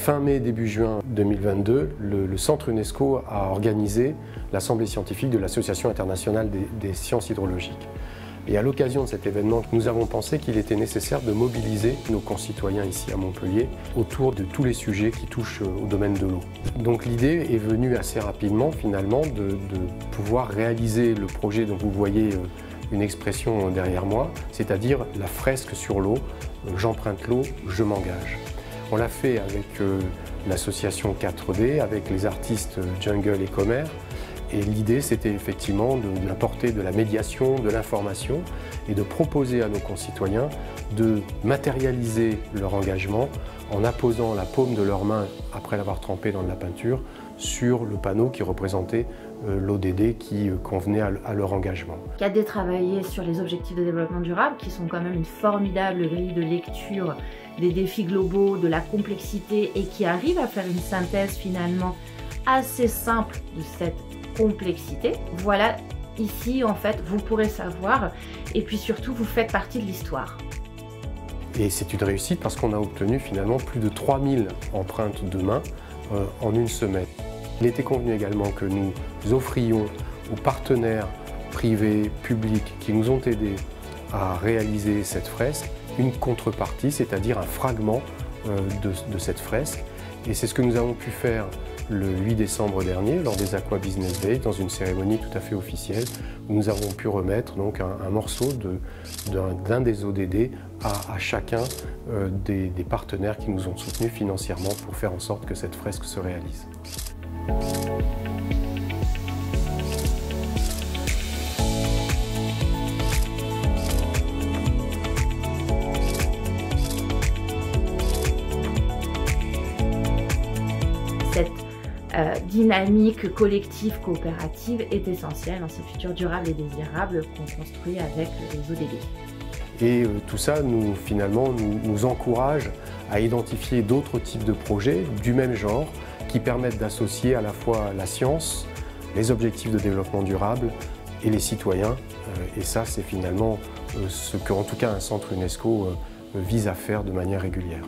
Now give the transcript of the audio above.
Fin mai, début juin 2022, le Centre UNESCO a organisé l'Assemblée scientifique de l'Association internationale des sciences hydrologiques. Et à l'occasion de cet événement, nous avons pensé qu'il était nécessaire de mobiliser nos concitoyens ici à Montpellier autour de tous les sujets qui touchent au domaine de l'eau. Donc l'idée est venue assez rapidement finalement de pouvoir réaliser le projet dont vous voyez une expression derrière moi, c'est-à-dire la fresque sur l'eau, j'emprunte l'eau, je m'engage. On l'a fait avec l'association 4D, avec les artistes Jungle et Comer. Et l'idée, c'était effectivement d'apporter de la médiation, de l'information et de proposer à nos concitoyens de matérialiser leur engagement en apposant la paume de leur main, après l'avoir trempée dans de la peinture, sur le panneau qui représentait l'ODD qui convenait à leur engagement. 4D travaillait sur les objectifs de développement durable, qui sont quand même une formidable grille de lecture des défis globaux, de la complexité, et qui arrive à faire une synthèse finalement assez simple de cette complexité. Voilà, ici en fait vous pourrez savoir, et puis surtout vous faites partie de l'histoire. Et c'est une réussite parce qu'on a obtenu finalement plus de 3000 empreintes de main en une semaine. Il était convenu également que nous offrions aux partenaires privés, publics qui nous ont aidés à réaliser cette fresque une contrepartie, c'est-à-dire un fragment de cette fresque. Et c'est ce que nous avons pu faire le 8 décembre dernier, lors des Aqua Business Days, dans une cérémonie tout à fait officielle, où nous avons pu remettre donc un morceau d'un des ODD à chacun des partenaires qui nous ont soutenus financièrement pour faire en sorte que cette fresque se réalise. Cette dynamique collective, coopérative est essentielle dans ce futur durable et désirable qu'on construit avec les ODD. Et tout ça, finalement, nous encourage à identifier d'autres types de projets du même genre qui permettent d'associer à la fois la science, les objectifs de développement durable et les citoyens. Et ça, c'est finalement ce qu'en tout cas un centre UNESCO vise à faire de manière régulière.